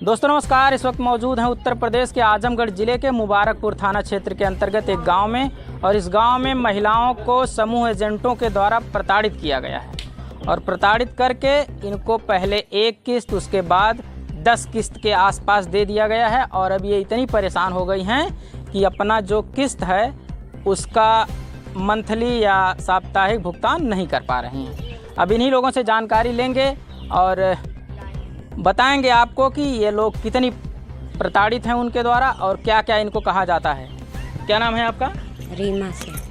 दोस्तों नमस्कार। इस वक्त मौजूद हैं उत्तर प्रदेश के आजमगढ़ जिले के मुबारकपुर थाना क्षेत्र के अंतर्गत एक गांव में, और इस गांव में महिलाओं को समूह एजेंटों के द्वारा प्रताड़ित किया गया है। और प्रताड़ित करके इनको पहले 1 किस्त, उसके बाद 10 किस्त के आसपास दे दिया गया है। और अब ये इतनी परेशान हो गई हैं कि अपना जो किस्त है उसका मंथली या साप्ताहिक भुगतान नहीं कर पा रही हैं। अब इन्हीं लोगों से जानकारी लेंगे और बताएंगे आपको कि ये लोग कितनी प्रताड़ित हैं उनके द्वारा और क्या क्या इनको कहा जाता है। क्या नाम है आपका? रीमा से।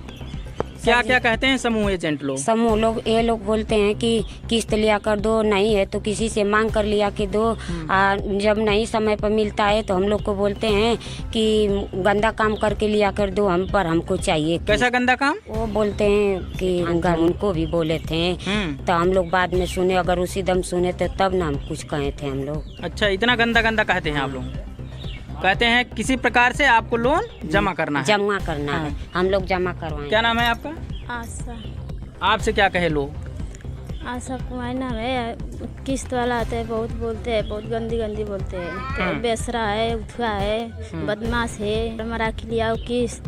क्या क्या कहते हैं समूह एजेंट लोग? समूह लोग ये लोग बोलते हैं कि किस्त लिया कर दो, नहीं है तो किसी से मांग कर लिया के दो। जब नहीं समय पर मिलता है तो हम लोग को बोलते हैं कि गंदा काम करके लिया कर दो, हम पर हमको चाहिए। कैसा गंदा काम? वो बोलते हैं कि उनको भी बोले थे तो हम लोग बाद में सुने, अगर उसी दम सुने तो तब ना हम कुछ कहे थे हम लोग। अच्छा, इतना गंदा गंदा कहते हैं आप लोग? कहते हैं किसी प्रकार से आपको लोन जमा करना है। जमा करना है, हम लोग जमा करवाएं। क्या नाम है आपका? आशा। आपसे क्या कहे लोग? आशा कुमार नाम है। किस्त वाला आते हैं, बहुत बोलते हैं, बहुत गंदी गंदी बोलते हैं। तो बेसरा है, उठवा है, बदमाश है, मरा के लिया किस्त,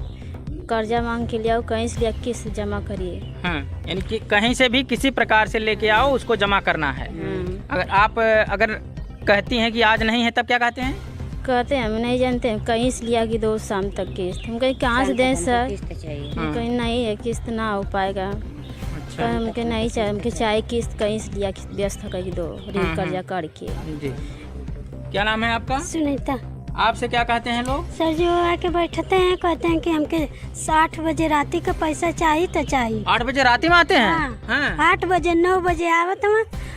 कर्जा मांग के लिया, कहीं से लिया किस्त जमा करिए। यानी कि कहीं से भी किसी प्रकार से लेके आओ, उसको जमा करना है। अगर आप कहती हैं कि आज नहीं है तब क्या कहते हैं? कहते हैं हम नहीं जानते हैं, कहीं से लिया कि 2 शाम तक किस्त। हम कहीं कहाँ से दें सर? कहीं नहीं है, किस्त ना हो पाएगा। अच्छा। हमके नहीं चाहिए, हमके चाहिए किस्त, कहीं से लिया व्यस्त कर दो, ऋण कर्जा करके। जी। क्या नाम है आपका? सुनीता। आपसे क्या कहते हैं लोग? सर जो आके बैठते हैं, कहते हैं कि हमके 60 बजे राती का पैसा चाहिए तो चाहिए। 8 बजे राती में आते हैं? हाँ। 8 बजे 9 बजे आवत हम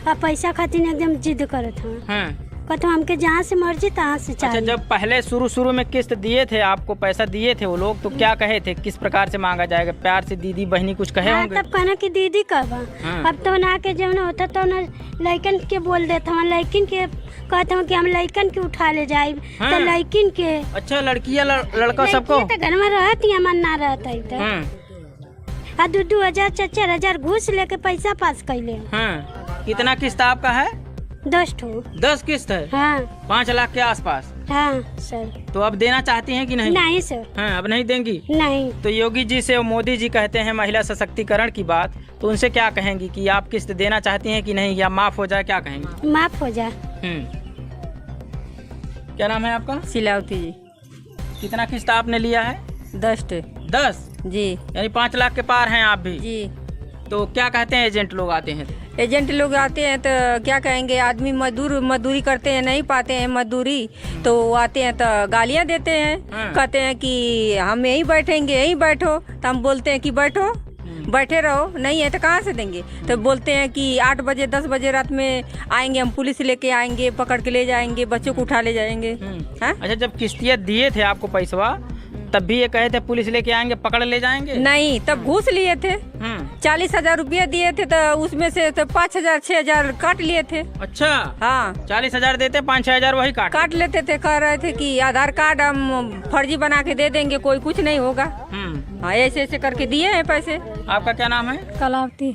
और पैसा खातिर एकदम जिद करत हम। कहते हमके जहाँ से मर्जी तहाँ से चाहिए। अच्छा, जब पहले शुरू में किस्त दिए थे, आपको पैसा दिए थे वो लोग, तो क्या कहे थे, किस प्रकार से मांगा जाएगा? प्यार से दीदी बहनी कुछ कहे होंगे? तब कहना कि दीदी कब। अब तो ना के जब होता तो ना लड़कन के बोल देते हम, लड़किन के कहते हैं कि हम लड़कन के उठा ले जाए तो लड़किन के। अच्छा, लड़कियाँ लड़का सबको? घर में रहती है, मन ना रहता है। 2-2 हजार 4-4 हजार घूस लेके पैसा पास कैले। कितना किस्त आपका है? 10 किस्त है। 5 लाख के आसपास। हाँ सर। तो अब देना चाहती हैं कि नहीं? नहीं सर। अब नहीं देंगी? नहीं। तो योगी जी से मोदी जी कहते हैं महिला सशक्तिकरण की बात, तो उनसे क्या कहेंगी कि आप किस्त देना चाहती हैं कि नहीं, या माफ हो जाए? क्या कहेंगी? माफ हो जाए। क्या नाम है आपका? सिलावती जी। कितना किस्त आपने लिया है? 10 जी। यानी 5 लाख के पार हैं आप भी जी। तो क्या कहते हैं एजेंट लोग आते हैं? एजेंट लोग आते हैं तो क्या कहेंगे, आदमी मजदूरी करते हैं, नहीं पाते हैं मजदूरी, तो वो आते हैं तो गालियां देते हैं। कहते हैं कि हम यहीं बैठेंगे, यहीं बैठो। तो हम बोलते हैं कि बैठो, बैठे रहो, नहीं है तो कहाँ से देंगे? तो बोलते हैं कि 8 बजे 10 बजे रात में आएंगे, हम पुलिस लेके आएंगे, पकड़ के ले जाएंगे, बच्चों को उठा ले जाएंगे। अच्छा, जब किस्तियाँ दिए थे आपको पैसवा, तब भी ये कहे थे पुलिस लेके आएंगे, पकड़ ले जाएंगे? नहीं, तब घूस लिए थे। 40,000 रुपया दिए थे, तो उसमें से तो 5,000 6,000 काट लिए थे। अच्छा। हाँ, 40,000 देते, 5-6 वही काट लेते थे। कह रहे थे कि आधार कार्ड हम फर्जी बना के दे देंगे, कोई कुछ नहीं होगा। हाँ, ऐसे ऐसे करके दिए हैं पैसे। आपका क्या नाम है? कलावती।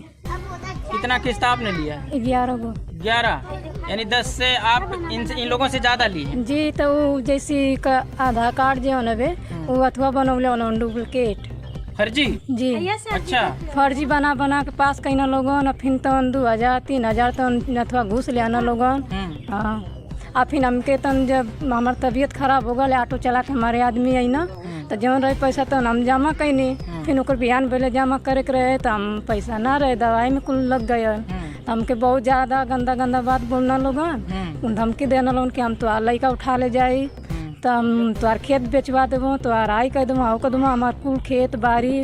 कितना किस्त आपने लिया? 11 यानी 10 से आप इन लोगों से ज्यादा लिए जी। तो जैसे आधार कार्ड जो है वो अथवा बनौले डुप्लीकेट फर्जी जी। अच्छा, फर्जी बना के पास कहीं ना लोगन, फिर तो 2,000 3,000 तो अथवा घूस ले आना लोगन। हाँ, फिर हमके तन जब हमार तबीयत खराब हो गई, ऑटो चला के हमारे आदमी आई ना, तो जौन रहे पैसा तो हम जमा कैनी। फिर ओकर बिहान पहले जमा करे के रहे तो हम पैसा ना रहे, दवाई में कुल लग गए। हमके बहुत ज्यादा गंदा बात बोलना लोगन, धमकी देना लोगन कि हम तो लड़का उठा ले जाई, तो हम तुम्हार खेत बेचवा देवो, तुम्हार आई कह दूँ, आओ कह दूँ, हमार कुल खेत बाड़ी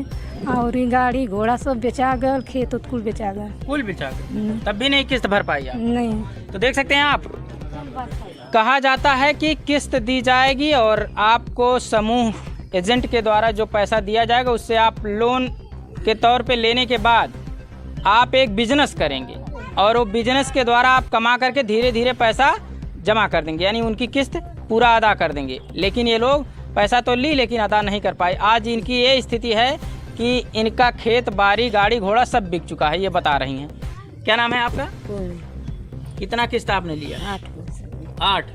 और गाड़ी घोड़ा सब बेचा गल, खेत उत कुल बेचा गल। तब भी नहीं किस्त भर पाई? नहीं। तो देख सकते हैं आप, कहा जाता है कि किस्त दी जाएगी और आपको समूह एजेंट के द्वारा जो पैसा दिया जाएगा उससे आप लोन के तौर पे लेने के बाद आप एक बिजनेस करेंगे और वो बिजनेस के द्वारा आप कमा करके धीरे धीरे पैसा जमा कर देंगे, यानी उनकी किस्त पूरा अदा कर देंगे। लेकिन ये लोग पैसा तो ली लेकिन अदा नहीं कर पाए। आज इनकी ये स्थिति है कि इनका खेत बाड़ी गाड़ी घोड़ा सब बिक चुका है, ये बता रही हैं। क्या नाम है आपका? कितना किस्त आपने लिया? 8। 8।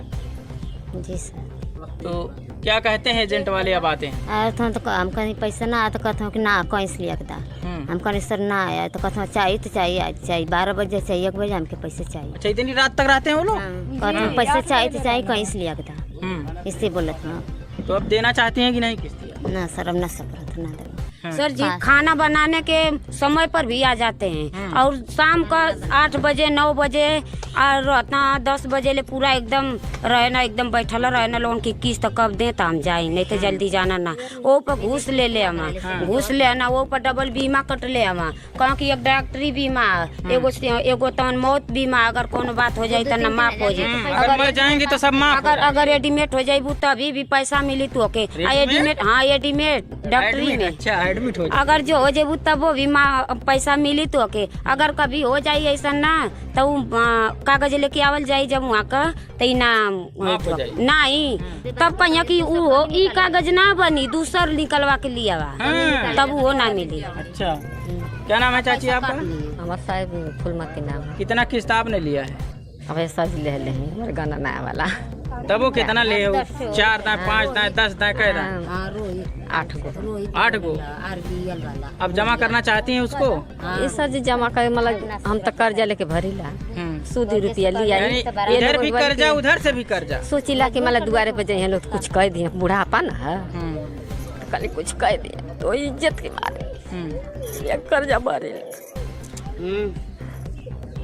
जी सर। तो क्या कहते हैं एजेंट वाले अब आते हैं? आया था तो हम कहीं पैसा ना आया तो कहते हो कि ना कैसे लिया था। हम कहीं सर ना आया तो कहते चाहिए तो चाहिए, आज चाहिए 12 बजे चाहिए, 1 बजे हमके पैसे चाहिए। अच्छा, इतनी रात तक रहते हैं वो लोग? कहते पैसे चाहिए तो चाहिए, कहीं से लिया था, इससे बोला था। तो अब देना चाहती हैं कि नहीं किस्त? ना सर, अब ना सफर था, ना सर जी। खाना बनाने के समय पर भी आ जाते हैं और शाम का 8 बजे 9 बजे और रहता 10 बजे ले पूरा एकदम रहना, एकदम बैठल रहना। लोगों की किस्त कब दें तो हम जाए, नहीं तो जल्दी जाना ना। वो पर घूस ले ले हम, घूस ले आना, वो पर डबल बीमा कट ले हम। कहाँ की एक डॉक्टरी बीमा, एगो तो मौत बीमा, अगर कोनो बात हो जाए तो न माफ हो जाए। अगर मर जाएंगे तो सब माफ। अगर एडमिट हो जाए तभी भी पैसा मिली तो ओके। एडमिट, हाँ एडमिट डॉक्टरी में। अच्छा, एडमिट हो अगर जो हो जेबू तब वो भी पैसा मिली तो ओके। अगर कभी हो जाए ऐसा ना तो कागज लेके आवल जाये जब वहाँ का तो नहीं, तब कहिए कि वो ई कागज ना बनी, दूसर निकलवा के लिया तब वो ना मिली। अच्छा, क्या नाम है चाची आपका? हमारा साहब फुलमती नाम है। कितना किस्त आपने लिया है? अब ऐसा ले हमारे गाना नया वाला। तब वो कितना ले? 4 दाएं, 5 दाएं, 10 दाएं, कै दाएं? 8 गो। अब जमा करना चाहती हैं उसको? ये सर जी जमा कर, मतलब हम तो कर्जा लेके भरीला, सूद रुपया लिया। इधर भी कर्जा, उधर से भी कर्जा। सोचिला कि मतलब दुआरे पे जाए लोग कुछ कह दिए, बुढ़ापा ना है तो कल कुछ कह दिए तो इज्जत के मारे कर्जा भरे।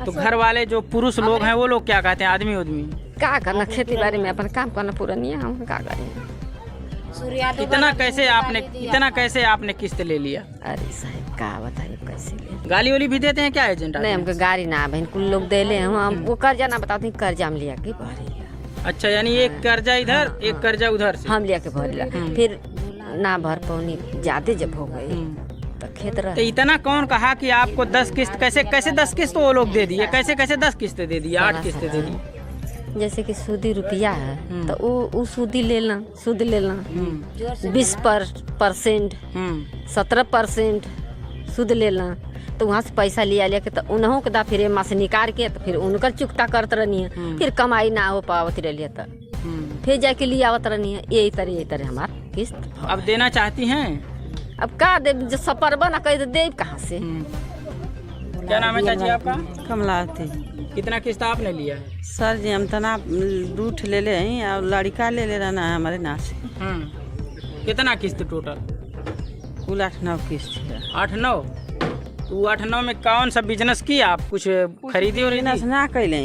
तो घर वाले जो पुरुष लोग हैं वो लोग क्या कहते हैं? आदमी उदमी क्या करना, खेती बाड़ी में अपन काम करना पूरा नहीं है, हम क्या करें। इतना कैसे आपने किस्त ले लिया? अरे साहब क्या बताइए कैसे ले। गाली वाली भी देते हैं क्या एजेंट? नहीं, हमको गाड़ी ना बहन, कुल लोग दे ले हम वो कर्जा ना बताते कर्जा हम लिया के भरे। अच्छा, यानी एक कर्जा इधर, एक कर्जा उधर से हम लिया के भरे, फिर ना भर पानी ज्यादा जब हो गई तो खेत रहा। तो इतना कौन कहा कि आपको 10 किस्त? कैसे 10 किस्त वो लोग दे दिए? कैसे 10 किस्त दे दिए? 8 किस्त दे दी। जैसे कि सूदी रुपया है तो वो सूदी लेना, सूद लेना 20%, 17% सूद लेना। तो वहाँ से पैसा लिया लेके तो उन्हों के दा फिर माँ से निकाल के तो फिर उनका चुकता करते रहनी है। फिर कमाई ना हो पावत रही तो फिर जाके लिया आवत रहनी है। यही तरह हमारा किस्त। अब देना चाहती हैं? अब का दे, जो सपरबा ना कह दे कहाँ से। क्या नाम है चाची आपका? कमलावती। कितना किस्त आपने लिया है? सर जी हम तना रूठ ले ले हैं और लड़का ले रहना है हमारे नाम से। कितना किस्त टोटल? कुल 8-9 किस्त है। 8-9? तो 8-9 में कौन सा बिजनेस किया आप? कुछ खरीदी और बिजनेस ना कैले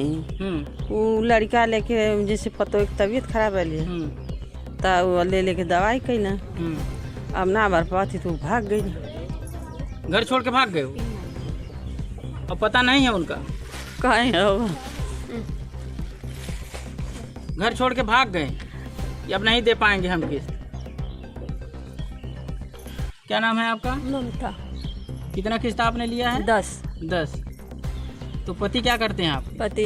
वो लड़का लेके, जैसे पतो एक तबीयत खराब है तो ले लेके दवाई कैला। अब ना भर पाती तो भाग गई। घर छोड़ के भाग गए हो? अब पता नहीं है उनका कहीं हो? घर छोड़ के भाग गए, अब नहीं दे पाएंगे हम किस्त। क्या नाम है आपका? ममता। कितना किस्त आपने लिया है? 10। तो पति क्या करते हैं आप? पति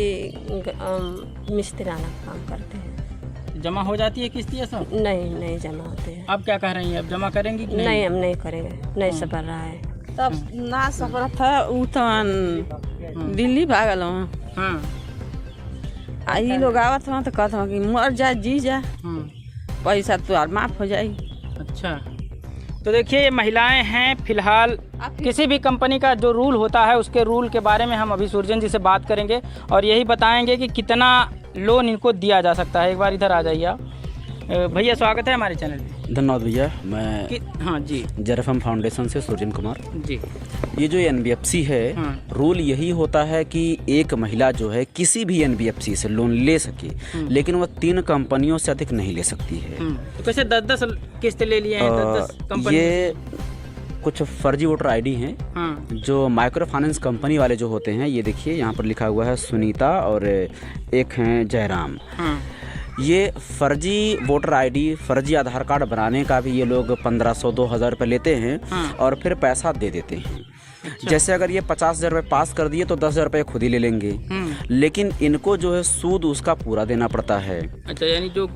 मिस्त्रियाना काम करते हैं। जमा हो जाती है किस्त ये सब? नहीं जमा होते हैं। अब क्या कह रही हैं? अब जमा करेंगी कि नहीं? हम नहीं करेंगे, नहीं सफर रहा है। तब ना सफर था वो तो दिल्ली भागल हूँ। ये लोग आवत वहाँ तो कहते कि मर जा जी जा, पैसा तो माफ हो जाए। अच्छा, तो देखिए ये महिलाएं हैं। फिलहाल किसी भी कंपनी का जो रूल होता है उसके रूल के बारे में हम अभी सूरजन जी से बात करेंगे और यही बताएंगे कि कितना लोन इनको दिया जा सकता है। एक बार इधर आ जाइए आप। भैया स्वागत है हमारे चैनल पे। धन्यवाद भैया। मैं हाँ जी, जेरफम फाउंडेशन से सुरजन कुमार जी। ये जो NBFC है, रूल यही होता है कि एक महिला जो है किसी भी NBFC से लोन ले सके, लेकिन वह 3 कंपनियों से अधिक नहीं ले सकती है। तो कैसे 10-10 किस्त ले लिए हैं? 10-10 कंपनी? ये कुछ फर्जी वोटर ID हैं जो माइक्रो फाइनेंस कंपनी वाले जो होते हैं। ये देखिए यहाँ पर लिखा हुआ है सुनीता और एक हैं जयराम। ये फर्जी वोटर ID, फर्जी आधार कार्ड बनाने का भी ये लोग 1500-2000 रुपये लेते हैं और फिर पैसा दे देते हैं। जैसे अगर ये 50,000 रुपये पास कर दिए तो 10,000 रुपये खुद ही ले लेंगे, लेकिन इनको जो है सूद उसका पूरा देना पड़ता है। अच्छा, यानी जो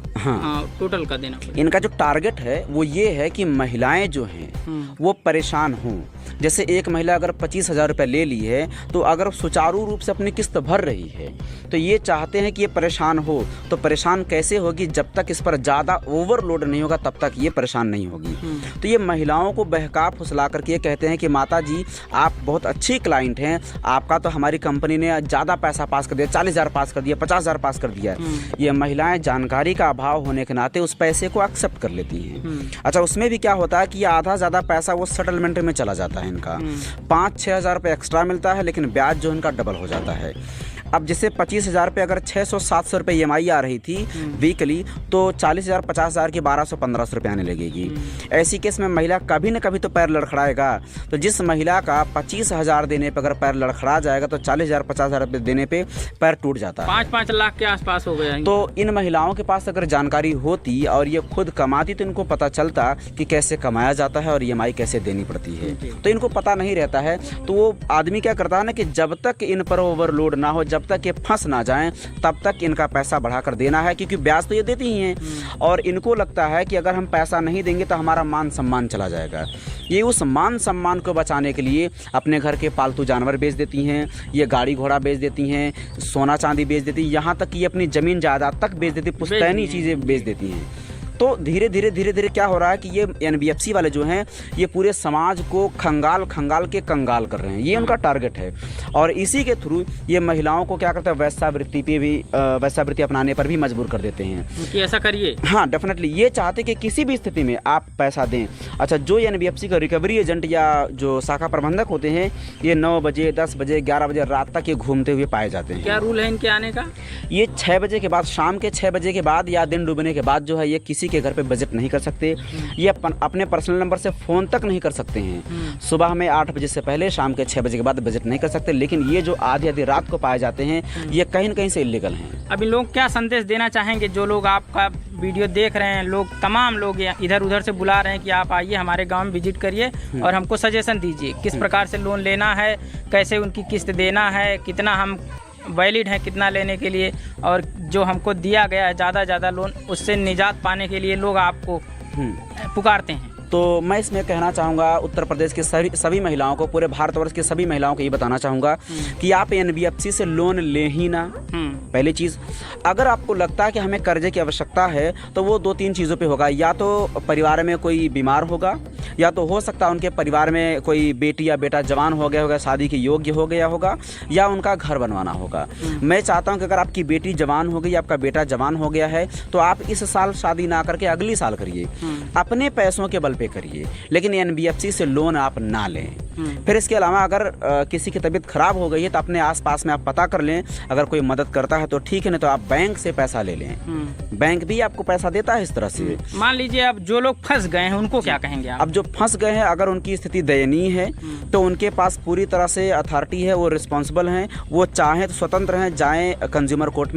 टोटल का देना पड़ता है। इनका जो टारगेट है वो ये है कि महिलाएं जो हैं वो परेशान हों। जैसे एक महिला अगर 25,000 रुपये ले ली है तो अगर सुचारू रूप से अपनी किस्त भर रही है तो ये चाहते हैं कि ये परेशान हो। तो परेशान कैसे होगी? जब तक इस पर ज़्यादा ओवरलोड नहीं होगा तब तक ये परेशान नहीं होगी। तो ये महिलाओं को बहका फुसला करके ये कहते हैं कि माता जी आप बहुत अच्छी क्लाइंट हैं, आपका तो हमारी कंपनी ने ज़्यादा पैसा पास कर दिया, 40,000 पास कर दिया, 50,000 पास कर दिया। ये महिलाएं जानकारी का अभाव होने के नाते उस पैसे को एक्सेप्ट कर लेती हैं। अच्छा, उसमें भी क्या होता है कि ये आधा ज़्यादा पैसा वो सेटलमेंट में चला जाता है इनका। 5-6 हज़ार रुपये एक्स्ट्रा मिलता है लेकिन ब्याज जो इनका डबल हो जाता है। अब जैसे 25,000 पे अगर 600-700 रुपये EMI आ रही थी वीकली, तो 40,000 50,000 की 1200-1500 रुपये आने लगेगी। ऐसी केस में महिला कभी न कभी तो पैर लड़खड़ाएगा। तो जिस महिला का 25,000 देने पर अगर पैर लड़खड़ा जाएगा तो 40,000 50,000 रुपये देने पे पैर टूट जाता है। 5-5 लाख के आसपास हो गया। तो इन महिलाओं के पास अगर जानकारी होती और ये खुद कमाती तो इनको पता चलता कि कैसे कमाया जाता है और EMI कैसे देनी पड़ती है। तो इनको पता नहीं रहता है। तो वो आदमी क्या करता है ना कि जब तक इन पर ओवरलोड ना हो, जब तक ये फंस ना जाएं, तब तक इनका पैसा बढ़ाकर देना है, क्योंकि ब्याज तो ये देती ही हैं। और इनको लगता है कि अगर हम पैसा नहीं देंगे तो हमारा मान सम्मान चला जाएगा। ये उस मान सम्मान को बचाने के लिए अपने घर के पालतू जानवर बेच देती हैं, ये गाड़ी घोड़ा बेच देती हैं, सोना चांदी बेच देती हैं, यहाँ तक कि ये अपनी ज़मीन जायदाद तक बेच देती, पुश्तैनी चीज़ें बेच देती हैं। तो धीरे धीरे क्या हो रहा है कि ये NBFC वाले जो हैं ये पूरे समाज को खंगाल के कंगाल कर रहे हैं। ये उनका टारगेट है और इसी के थ्रू ये महिलाओं को क्या करते हैं, वैश्यावृत्ति अपनाने पर भी मजबूर कर देते हैं कि ऐसा करिए। हाँ, डेफिनेटली ये चाहते कि किसी भी स्थिति में आप पैसा दें। अच्छा, जो NBFC का रिकवरी एजेंट या जो शाखा प्रबंधक होते हैं ये 9 बजे 10 बजे 11 बजे रात तक ये घूमते हुए पाए जाते हैं। क्या रूल है इनके आने का? ये 6 बजे के बाद, शाम के 6 बजे के बाद या दिन डूबने के बाद जो है ये किसी के घर पे विजिट नहीं कर सकते। ये अपने पर्सनल नंबर से फ़ोन तक नहीं कर सकते हैं। सुबह में 8 बजे से पहले, शाम के 6 बजे के बाद विजिट नहीं कर सकते। लेकिन ये जो आधी रात को पाए जाते हैं ये कहीं न कहीं से इलीगल हैं। अभी लोग क्या संदेश देना चाहेंगे? जो लोग आपका वीडियो देख रहे हैं, लोग तमाम लोग इधर उधर से बुला रहे हैं कि आप आइए हमारे गाँव में विजिट करिए और हमको सजेशन दीजिए किस प्रकार से लोन लेना है, कैसे उनकी किस्त देना है, कितना हम वैलिड है कितना लेने के लिए, और जो हमको दिया गया है ज़्यादा लोन, उससे निजात पाने के लिए लोग आपको पुकारते हैं। तो मैं इसमें कहना चाहूँगा उत्तर प्रदेश के सभी महिलाओं को, पूरे भारतवर्ष के सभी महिलाओं को ये बताना चाहूँगा कि आप NBFC से लोन ले ही ना। पहली चीज़, अगर आपको लगता है कि हमें कर्जे की आवश्यकता है तो वो 2-3 चीज़ों पे होगा। या तो परिवार में कोई बीमार होगा, या तो हो सकता है उनके परिवार में कोई बेटी या बेटा जवान हो गया होगा, शादी के योग्य हो गया होगा, या उनका घर बनवाना होगा। मैं चाहता हूँ कि अगर आपकी बेटी जवान हो गई, आपका बेटा जवान हो गया है तो आप इस साल शादी ना करके अगली साल करिए, अपने पैसों के बल पे करिए, लेकिन NBFC से लोन आप ना लें। फिर इसके अलावा अगर किसी की तबीयत खराब हो गई है तो अपने आसपास में आप पता कर लें, अगर कोई मदद करता है तो ठीक है, नहीं तो आप बैंक से पैसा ले लें। बैंक भी आपको पैसा देता है इस तरह से। मान लीजिए अब जो लोग फंस गए हैं उनको क्या कहेंगे आप? अब जो फंस गए हैं, अगर उनकी स्थिति दयनीय है तो उनके पास पूरी तरह से अथॉरिटी है, वो रिस्पॉन्सिबल हैं, वो चाहें तो स्वतंत्र हैं, जाएं कंज्यूमर कोर्ट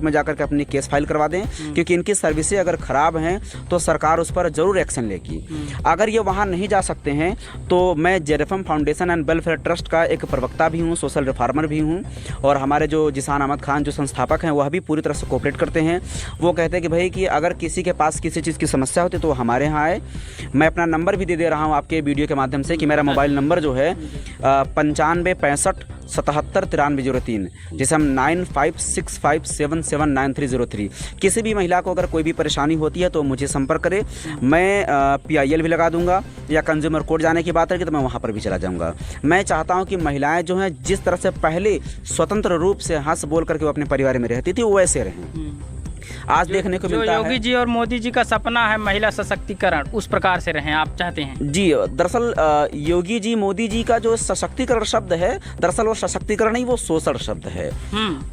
में जाकर के अपनी केस फाइल करवा दें, क्योंकि इनकी सर्विसेज अगर ख़राब हैं तो सरकार उस पर ज़रूर एक्शन लेगी। अगर ये वहाँ नहीं जा सकते हैं तो मैं JRFM foundation and welfare trust का एक प्रवक्ता भी हूँ, सोशल रिफॉर्मर भी हूँ, और हमारे जो जिसान अहमद खान जो संस्थापक हैं वह भी पूरी तरह से कोऑपरेट करते हैं। वो कहते हैं कि भाई कि अगर किसी के पास किसी चीज़ की समस्या होती है तो वो हमारे यहाँ आए। मैं अपना नंबर भी दे रहा हूँ आपके वीडियो के माध्यम से कि मेरा मोबाइल नंबर जो है 95 65 77 9303, जिसे हम 9565779303। किसी भी महिला को अगर कोई भी परेशानी होती है तो मुझे संपर्क करे। मैं PIL भी लगा दूंगा, या कंज्यूमर कोर्ट जाने की बात है तो मैं वहाँ पर भी चला जाऊंगा। मैं चाहता हूँ कि महिलाएं जो हैं जिस तरह से पहले स्वतंत्र रूप से हंस बोल करके वो अपने परिवार में रहती थी वो वैसे रहें। आज देखने को मिलता है योगी जी और मोदी जी का सपना है महिला सशक्तिकरण, उस प्रकार से रहें आप चाहते हैं? जी, दरअसल योगी जी मोदी जी का जो सशक्तिकरण शब्द है, दरअसल वो सशक्तिकरण नहीं, वो शोषण शब्द है,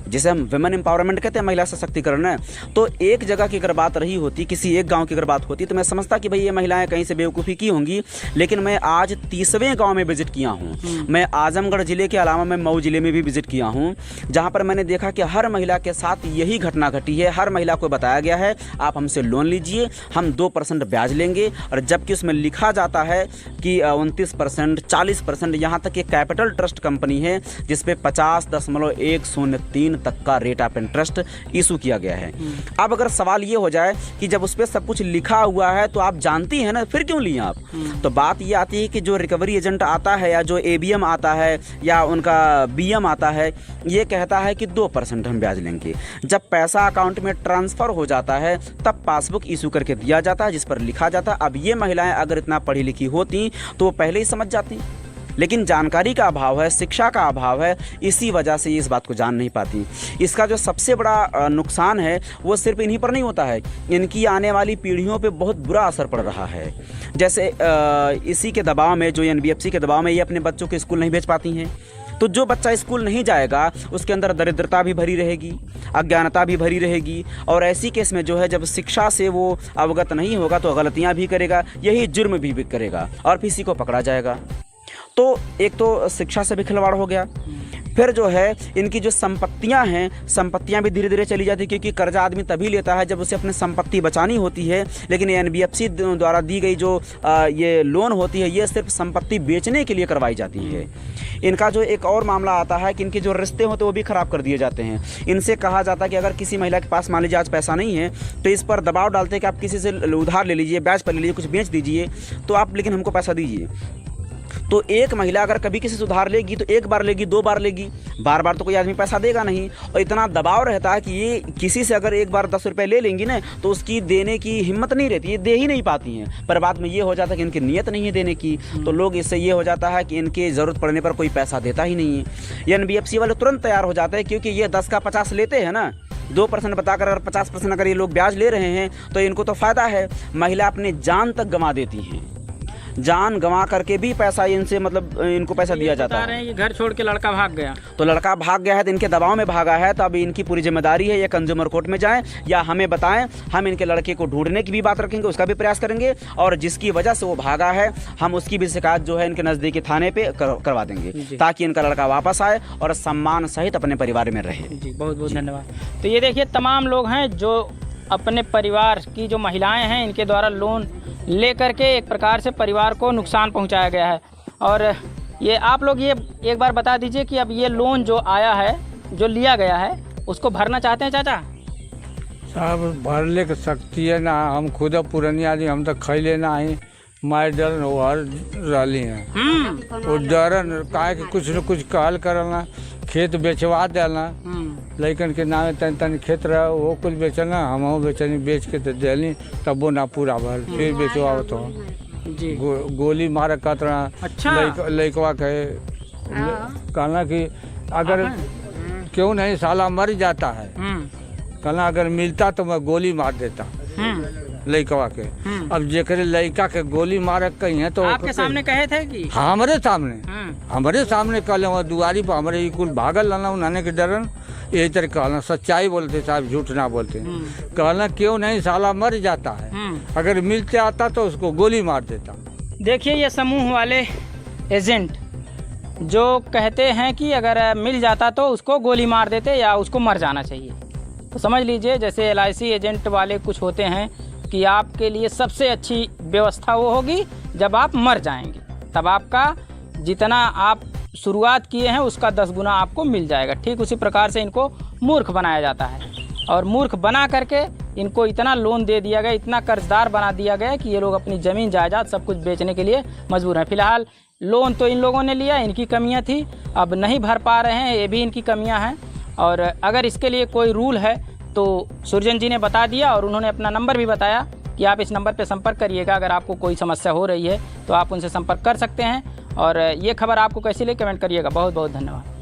जिसे हम विमेन एम्पावरमेंट कहते हैं, महिला सशक्तिकरण है। तो एक जगह की अगर बात रही होती, किसी एक गांव की अगर बात होती तो मैं समझता कि भाई ये महिलाएं कहीं से बेवकूफ़ी की होंगी, लेकिन मैं आज 30वें गाँव में विजिट किया हूँ। मैं आजमगढ़ जिले के अलावा मैं मऊ जिले में भी विजिट किया हूँ, जहाँ पर मैंने देखा कि हर महिला के साथ यही घटना घटी है। हर महिला को बताया गया है आप हमसे लोन लीजिए, हम 2% ब्याज लेंगे, और जबकि उसमें लिखा जाता है कि 29%, 40%, यहाँ तक कि कैपिटल ट्रस्ट कंपनी है जिसपे 50.103 तक का रेट ऑफ इंटरेस्ट इशू किया गया है। अब अगर सवाल ये हो जाए कि जब उस पर सब कुछ लिखा हुआ है तो आप जानती हैं ना, फिर क्यों लिए आप? तो बात ये आती है कि जो रिकवरी एजेंट आता है या जो ABM आता है या उनका BM आता है, ये कहता है कि 2% हम ब्याज लेंगे। जब पैसा अकाउंट में ट्रांसफ़र हो जाता है तब पासबुक इशू करके दिया जाता है जिस पर लिखा जाता है। अब ये महिलाएं अगर इतना पढ़ी लिखी होती तो वो पहले ही समझ जाती, लेकिन जानकारी का अभाव है, शिक्षा का अभाव है, इसी वजह से ये इस बात को जान नहीं पाती। इसका जो सबसे बड़ा नुकसान है वो सिर्फ इन्हीं पर नहीं होता है, इनकी आने वाली पीढ़ियों पे बहुत बुरा असर पड़ रहा है। जैसे इसी के दबाव में, जो NBFC के दबाव में, ये अपने बच्चों को स्कूल नहीं भेज पाती हैं। तो जो बच्चा स्कूल नहीं जाएगा उसके अंदर दरिद्रता भी भरी रहेगी, अज्ञानता भी भरी रहेगी, और ऐसी केस में जो है जब शिक्षा से वो अवगत नहीं होगा तो गलतियाँ भी करेगा, यही जुर्म भी करेगा और फिर इसी को पकड़ा जाएगा। तो एक तो शिक्षा से भी खिलवाड़ हो गया। फिर जो है इनकी जो संपत्तियां हैं, संपत्तियां भी धीरे धीरे चली जाती है, क्योंकि कर्जा आदमी तभी लेता है जब उसे अपनी संपत्ति बचानी होती है। लेकिन NBFC द्वारा दी गई जो ये लोन होती है ये सिर्फ संपत्ति बेचने के लिए करवाई जाती है। इनका जो एक और मामला आता है कि इनके जो रिश्ते होते हैं वो भी ख़राब कर दिए जाते हैं। इनसे कहा जाता है कि अगर किसी महिला के पास मान लीजिए आज पैसा नहीं है तो इस पर दबाव डालते हैं कि आप किसी से उधार ले लीजिए, ब्याज पर ले लीजिए, कुछ बेच दीजिए, तो आप लेकिन हमको पैसा दीजिए। तो एक महिला अगर कभी किसी से उधार लेगी तो एक बार लेगी, 2 बार लेगी, बार बार तो कोई आदमी पैसा देगा नहीं। और इतना दबाव रहता है कि ये किसी से अगर एक बार 10 रुपये ले लेंगी ना तो उसकी देने की हिम्मत नहीं रहती, ये दे ही नहीं पाती हैं। पर बाद में ये हो जाता है कि इनकी नीयत नहीं है देने की, तो लोग इससे ये हो जाता है कि इनकी ज़रूरत पड़ने पर कोई पैसा देता ही नहीं है। ये NBFC वाले तुरंत तैयार हो जाते हैं, क्योंकि ये 10 का 50 लेते हैं ना, 2% बताकर अगर 50% अगर ये लोग ब्याज ले रहे हैं तो इनको तो फ़ायदा है। महिला अपनी जान तक गंवा देती हैं, जान गंवा करके भी पैसा इनसे मतलब इनको पैसा दिया जाता है। ये घर छोड़ के लड़का भाग गया, तो लड़का भाग गया है तो इनके दबाव में भागा है, तो अब इनकी पूरी जिम्मेदारी है, या कंज्यूमर कोर्ट में जाएं या हमें बताएं, हम इनके लड़के को ढूंढने की भी बात रखेंगे, उसका भी प्रयास करेंगे, और जिसकी वजह से वो भागा है हम उसकी भी शिकायत जो है इनके नज़दीकी थाने पे करवा देंगे, ताकि इनका लड़का वापस आए और सम्मान सहित अपने परिवार में रहे। जी बहुत बहुत धन्यवाद। तो ये देखिए तमाम लोग हैं जो अपने परिवार की जो महिलाएं हैं इनके द्वारा लोन ले करके एक प्रकार से परिवार को नुकसान पहुंचाया गया है। और ये आप लोग ये एक बार बता दीजिए कि अब ये लोन जो आया है, जो लिया गया है, उसको भरना चाहते हैं चाचा? साहब भर ले सकती है ना, हम खुद पुरानी आदमी, हम तो खैले ना आई, मार डरन हो हर रही हैं, वो डरन काहे कि कुछ न कुछ कहल करना, खेत बेचवा देना, लैकन के नामे तन तन खेत रहा वो कुछ बेचना, हम बेचनी, बेच के तो दिली तब वो ना पूरा भर, फिर बेचवा तो जी गोली मार कतरा। अच्छा लैकवा कहे कहना कि अगर क्यों नहीं साला मर जाता है, कहना अगर मिलता तो मैं गोली मार देता लड़कवा के। अब जेकरे लड़का के गोली मारे कहीं है तो आपके सामने कहे थे कि हमारे सामने कल दुआरी पर हमारे कुल भागल लाना उन्होंने के डरन, यही तरह कहना सच्चाई बोलते साहब, झूठ ना बोलते। कहना क्यों नहीं साला मर जाता है, अगर मिलते आता तो उसको गोली मार देता। देखिए ये समूह वाले एजेंट जो कहते हैं कि अगर मिल जाता तो उसको गोली मार देते या उसको मर जाना चाहिए। तो समझ लीजिए जैसे LIC एजेंट वाले कुछ होते हैं कि आपके लिए सबसे अच्छी व्यवस्था वो होगी जब आप मर जाएंगे, तब आपका जितना आप शुरुआत किए हैं उसका 10 गुना आपको मिल जाएगा। ठीक उसी प्रकार से इनको मूर्ख बनाया जाता है, और मूर्ख बना करके इनको इतना लोन दे दिया गया, इतना कर्जदार बना दिया गया कि ये लोग अपनी ज़मीन जायदाद सब कुछ बेचने के लिए मजबूर हैं। फिलहाल लोन तो इन लोगों ने लिया, इनकी कमियां थी, अब नहीं भर पा रहे हैं, ये भी इनकी कमियां हैं। और अगर इसके लिए कोई रूल है तो सुरजन जी ने बता दिया, और उन्होंने अपना नंबर भी बताया कि आप इस नंबर पर संपर्क करिएगा। अगर आपको कोई समस्या हो रही है तो आप उनसे संपर्क कर सकते हैं। और ये खबर आपको कैसी लगी कमेंट करिएगा। बहुत बहुत धन्यवाद।